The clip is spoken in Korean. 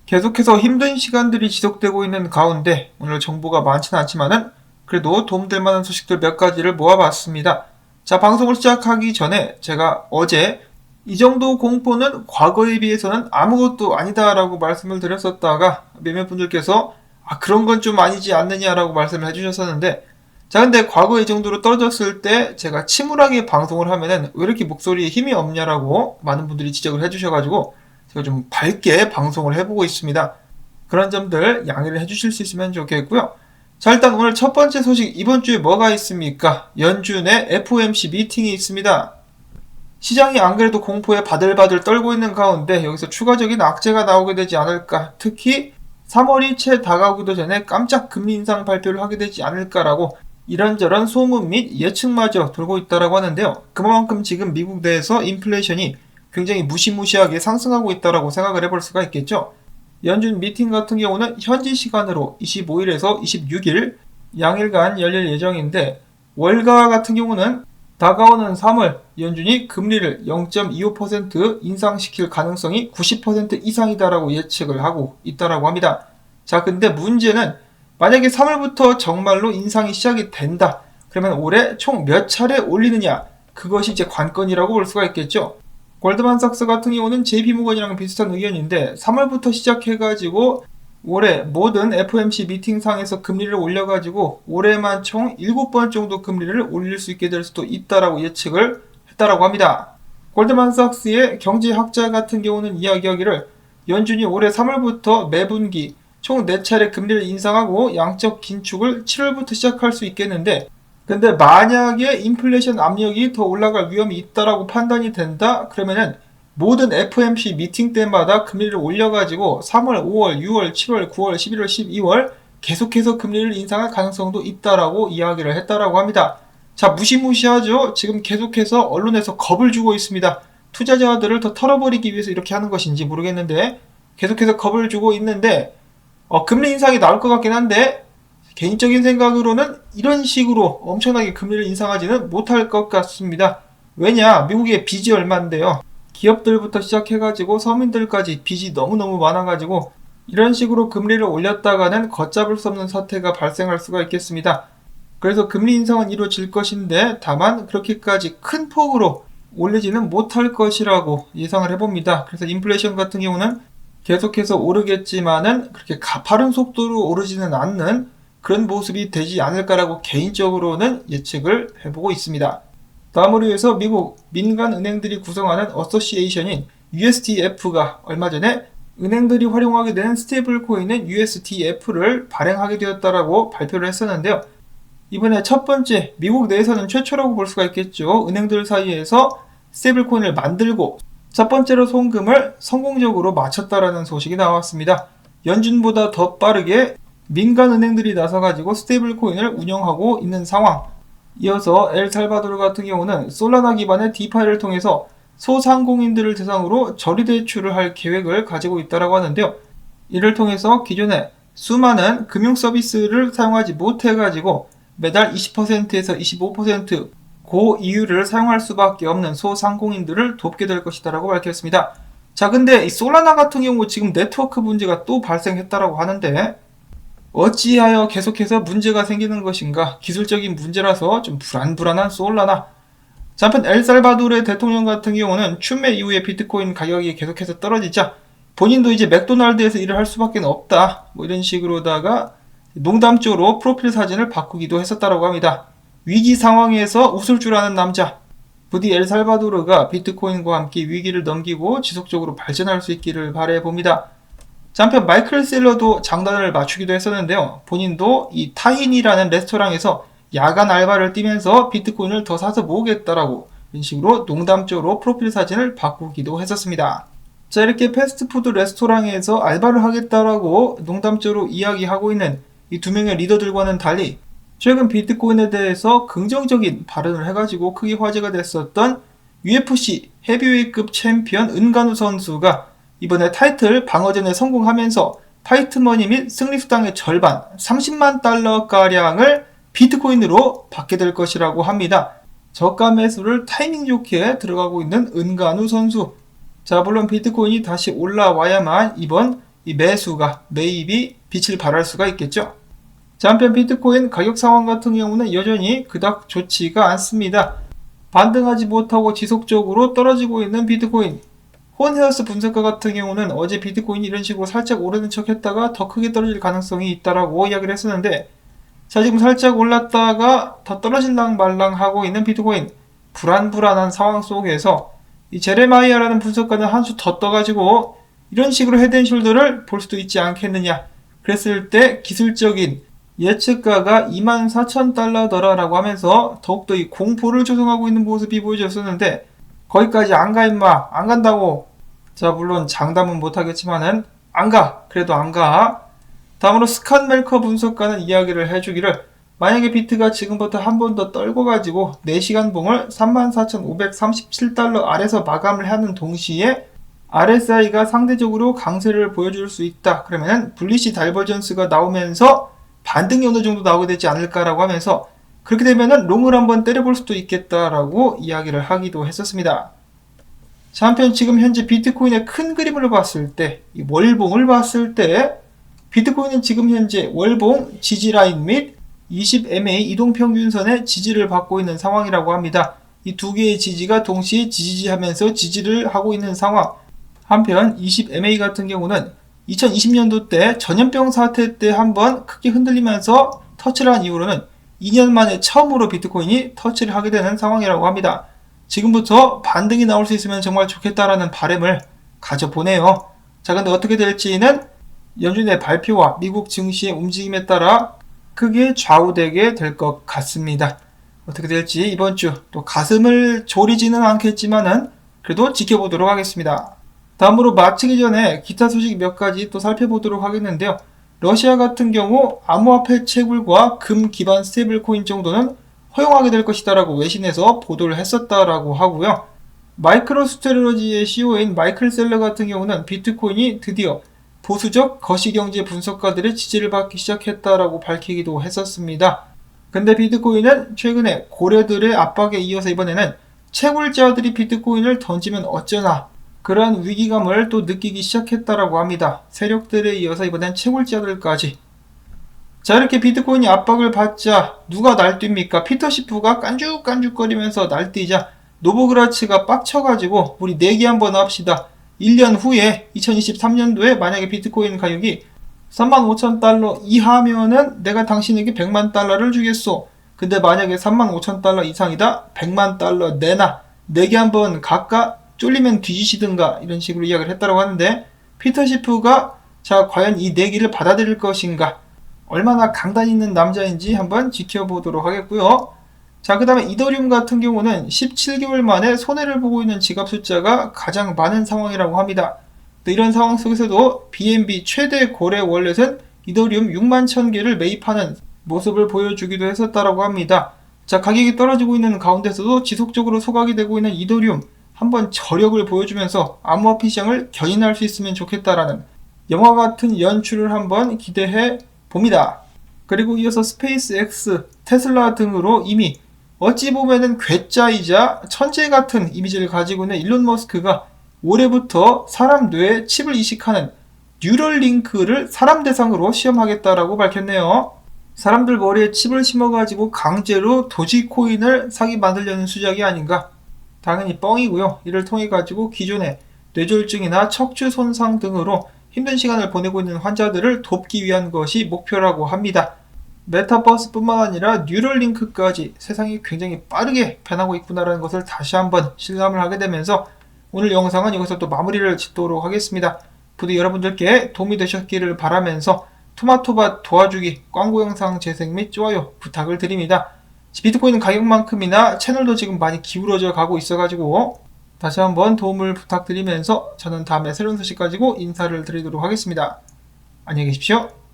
계속해서 힘든 시간들이 지속되고 있는 가운데 오늘 정보가 많지는 않지만은 그래도 도움될 만한 소식들 몇 가지를 모아봤습니다. 자, 방송을 시작하기 전에 제가 어제 이 정도 공포는 과거에 비해서는 아무것도 아니다라고 말씀을 드렸었다가 몇몇 분들께서 그런 건 좀 아니지 않느냐라고 말씀을 해주셨었는데, 자, 근데 과거 이 정도로 떨어졌을 때 제가 침울하게 방송을 하면은 왜 이렇게 목소리에 힘이 없냐라고 많은 분들이 지적을 해주셔가지고 제가 좀 밝게 방송을 해보고 있습니다. 그런 점들 양해를 해주실 수 있으면 좋겠고요. 자, 일단 오늘 첫 번째 소식, 이번 주에 뭐가 있습니까? 연준의 FOMC 미팅이 있습니다. 시장이 안 그래도 공포에 바들바들 떨고 있는 가운데 여기서 추가적인 악재가 나오게 되지 않을까, 특히 3월이 채 다가오기도 전에 깜짝 금리 인상 발표를 하게 되지 않을까라고 이런저런 소문 및 예측마저 돌고 있다고 하는데요. 그만큼 지금 미국 내에서 인플레이션이 굉장히 무시무시하게 상승하고 있다고 생각을 해볼 수가 있겠죠. 연준 미팅 같은 경우는 현지 시간으로 25일에서 26일 양일간 열릴 예정인데, 월가 같은 경우는 다가오는 3월 연준이 금리를 0.25% 인상시킬 가능성이 90% 이상이다라고 예측을 하고 있다고 합니다. 자, 근데 문제는 만약에 3월부터 정말로 인상이 시작이 된다. 그러면 올해 총 몇 차례 올리느냐? 그것이 이제 관건이라고 볼 수가 있겠죠. 골드만삭스 같은 경우는 JP모건이랑 비슷한 의견인데 3월부터 시작해가지고 올해 모든 FOMC 미팅상에서 금리를 올려가지고 올해만 총 7번 정도 금리를 올릴 수 있게 될 수도 있다라고 예측을 했다라고 합니다. 골드만삭스의 경제학자 같은 경우는 이야기하기를 연준이 올해 3월부터 매분기 총 4차례 금리를 인상하고 양적 긴축을 7월부터 시작할 수 있겠는데, 근데 만약에 인플레이션 압력이 더 올라갈 위험이 있다라고 판단이 된다? 그러면은 모든 FOMC 미팅 때마다 금리를 올려가지고 3월, 5월, 6월, 7월, 9월, 11월, 12월 계속해서 금리를 인상할 가능성도 있다라고 이야기를 했다라고 합니다. 자, 무시무시하죠? 지금 계속해서 언론에서 겁을 주고 있습니다. 투자자들을 더 털어버리기 위해서 이렇게 하는 것인지 모르겠는데 계속해서 겁을 주고 있는데, 금리 인상이 나올 것 같긴 한데 개인적인 생각으로는 이런 식으로 엄청나게 금리를 인상하지는 못할 것 같습니다. 왜냐? 미국의 빚이 얼만데요. 기업들부터 시작해가지고 서민들까지 빚이 너무너무 많아가지고 이런 식으로 금리를 올렸다가는 걷잡을 수 없는 사태가 발생할 수가 있겠습니다. 그래서 금리 인상은 이루어질 것인데 다만 그렇게까지 큰 폭으로 올리지는 못할 것이라고 예상을 해봅니다. 그래서 인플레이션 같은 경우는 계속해서 오르겠지만은 그렇게 가파른 속도로 오르지는 않는 그런 모습이 되지 않을까라고 개인적으로는 예측을 해보고 있습니다. 다음으로 해서 미국 민간은행들이 구성하는 어소시에이션인 USDF가 얼마 전에 은행들이 활용하게 되는 스테이블 코인인 USDF를 발행하게 되었다라고 발표를 했었는데요. 이번에 첫 번째, 미국 내에서는 최초라고 볼 수가 있겠죠. 은행들 사이에서 스테이블 코인을 만들고 첫 번째로 송금을 성공적으로 마쳤다라는 소식이 나왔습니다. 연준보다 더 빠르게 민간은행들이 나서가지고 스테이블 코인을 운영하고 있는 상황. 이어서 엘살바도르 같은 경우는 솔라나 기반의 디파이를 통해서 소상공인들을 대상으로 저리대출을 할 계획을 가지고 있다고 하는데요. 이를 통해서 기존에 수많은 금융 서비스를 사용하지 못해가지고 매달 20%에서 25% 고이율을 사용할 수밖에 없는 소상공인들을 돕게 될 것이다라고 밝혔습니다. 자, 근데 이 솔라나 같은 경우 지금 네트워크 문제가 또 발생했다라고 하는데 어찌하여 계속해서 문제가 생기는 것인가? 기술적인 문제라서 좀 불안불안한 솔라나. 자, 한편 엘살바도르의 대통령 같은 경우는 추매 이후에 비트코인 가격이 계속해서 떨어지자 본인도 이제 맥도날드에서 일을 할 수밖에 없다, 이런 식으로다가 농담적으로 프로필 사진을 바꾸기도 했었다고 합니다. 위기 상황에서 웃을 줄 아는 남자. 부디 엘살바도르가 비트코인과 함께 위기를 넘기고 지속적으로 발전할 수 있기를 바라봅니다. 한편 마이클 셀러도 장단을 맞추기도 했었는데요. 본인도 이 타힌이라는 레스토랑에서 야간 알바를 뛰면서 비트코인을 더 사서 모으겠다라고 이런 식으로 농담적으로 프로필 사진을 바꾸기도 했었습니다. 자, 이렇게 패스트푸드 레스토랑에서 알바를 하겠다라고 농담적으로 이야기하고 있는 이 두 명의 리더들과는 달리 최근 비트코인에 대해서 긍정적인 발언을 해가지고 크게 화제가 됐었던 UFC 헤비웨이급 챔피언 은간우 선수가 이번에 타이틀 방어전에 성공하면서 파이트머니 및 승리수당의 절반 30만 달러가량을 비트코인으로 받게 될 것이라고 합니다. 저가 매수를 타이밍 좋게 들어가고 있는 은간우 선수. 자, 물론 비트코인이 다시 올라와야만 이번 이 매입이 빛을 발할 수가 있겠죠. 자, 한편 비트코인 가격 상황 같은 경우는 여전히 그닥 좋지가 않습니다. 반등하지 못하고 지속적으로 떨어지고 있는 비트코인. 혼헤어스 분석가 같은 경우는 어제 비트코인이 이런 식으로 살짝 오르는 척 했다가 더 크게 떨어질 가능성이 있다라고 이야기를 했었는데, 자, 지금 살짝 올랐다가 더 떨어질랑 말랑 하고 있는 비트코인. 불안한 상황 속에서 이 제레마이아라는 분석가는 한 수 더 떠가지고 이런 식으로 헤드앤숄더를 볼 수도 있지 않겠느냐. 그랬을 때 기술적인 예측가가 24,000달러더라라고 하면서 더욱더 이 공포를 조성하고 있는 모습이 보여졌었는데, 거기까지 안 가 임마, 안 간다고. 자, 물론 장담은 못하겠지만은 그래도 안 가. 다음으로 스칸 멜커 분석가는 이야기를 해주기를, 만약에 비트가 지금부터 한 번 더 떨궈가지고 4시간 봉을 34,537달러 아래서 마감을 하는 동시에 RSI가 상대적으로 강세를 보여줄 수 있다. 그러면 불리시 다이버전스가 나오면서 반등이 어느 정도 나오게 되지 않을까라고 하면서, 그렇게 되면은 롱을 한번 때려볼 수도 있겠다라고 이야기를 하기도 했었습니다. 자, 한편 지금 현재 비트코인의 큰 그림을 봤을 때, 이 월봉을 봤을 때 비트코인은 지금 현재 월봉 지지라인 및 20MA 이동평균선의 지지를 받고 있는 상황이라고 합니다. 이 두 개의 지지가 동시에 지지하면서 지지를 하고 있는 상황. 한편 20MA 같은 경우는 2020년도 때 전염병 사태 때 한번 크게 흔들리면서 터치를 한 이후로는 2년 만에 처음으로 비트코인이 터치를 하게 되는 상황이라고 합니다. 지금부터 반등이 나올 수 있으면 정말 좋겠다라는 바람을 가져보네요. 자, 근데 어떻게 될지는 연준의 발표와 미국 증시의 움직임에 따라 크게 좌우되게 될 것 같습니다. 어떻게 될지 이번 주 또 가슴을 졸이지는 않겠지만은 그래도 지켜보도록 하겠습니다. 다음으로 마치기 전에 기타 소식 몇 가지 또 살펴보도록 하겠는데요. 러시아 같은 경우 암호화폐 채굴과 금 기반 스테이블 코인 정도는 허용하게 될 것이다라고 외신에서 보도를 했었다라고 하고요. 마이크로스트레러지의 CEO인 마이클 셀러 같은 경우는 비트코인이 드디어 보수적 거시경제 분석가들의 지지를 받기 시작했다라고 밝히기도 했었습니다. 근데 비트코인은 최근에 고래들의 압박에 이어서 이번에는 채굴자들이 비트코인을 던지면 어쩌나, 그러한 위기감을 또 느끼기 시작했다라고 합니다. 세력들에 이어서 이번엔 채굴자들까지. 자, 이렇게 비트코인이 압박을 받자 누가 날뜁니까? 피터 시프가 깐죽깐죽거리면서 날뛰자 노보그라츠가 빡쳐가지고 우리 내기 한번 합시다. 1년 후에 2023년도에 만약에 비트코인 가격이 35,000달러 이하면은 내가 당신에게 100만 달러를 주겠소. 근데 만약에 35,000달러 이상이다, 100만 달러 내놔. 내기 한번 갈까? 쫄리면 뒤지시든가, 이런 식으로 이야기를 했다고 하는데, 피터 시프가 자 과연 이 내기를 받아들일 것인가, 얼마나 강단 있는 남자인지 한번 지켜보도록 하겠고요. 자, 그 다음에 이더리움 같은 경우는 17개월 만에 손해를 보고 있는 지갑 숫자가 가장 많은 상황이라고 합니다. 이런 상황 속에서도 BNB 최대 거래 월렛은 이더리움 6만 1000개를 매입하는 모습을 보여주기도 했었다라고 합니다. 자, 가격이 떨어지고 있는 가운데서도 지속적으로 소각이 되고 있는 이더리움, 한번 저력을 보여주면서 암호화폐 시장을 견인할 수 있으면 좋겠다라는 영화 같은 연출을 한번 기대해 봅니다. 그리고 이어서 스페이스X, 테슬라 등으로 이미 어찌 보면은 괴짜이자 천재 같은 이미지를 가지고 있는 일론 머스크가 올해부터 사람 뇌에 칩을 이식하는 뉴럴링크를 사람 대상으로 시험하겠다라고 밝혔네요. 사람들 머리에 칩을 심어가지고 강제로 도지코인을 사기 만들려는 수작이 아닌가? 당연히 뻥이고요. 이를 통해 가지고 기존의 뇌졸중이나 척추 손상 등으로 힘든 시간을 보내고 있는 환자들을 돕기 위한 것이 목표라고 합니다. 메타버스뿐만 아니라 뉴럴링크까지 세상이 굉장히 빠르게 변하고 있구나라는 것을 다시 한번 실감을 하게 되면서 오늘 영상은 여기서 또 마무리를 짓도록 하겠습니다. 부디 여러분들께 도움이 되셨기를 바라면서 토마토밭 도와주기 광고 영상 재생 및 좋아요 부탁을 드립니다. 비트코인 가격만큼이나 채널도 지금 많이 기울어져 가고 있어가지고 다시 한번 도움을 부탁드리면서 저는 다음에 새로운 소식 가지고 인사를 드리도록 하겠습니다. 안녕히 계십시오.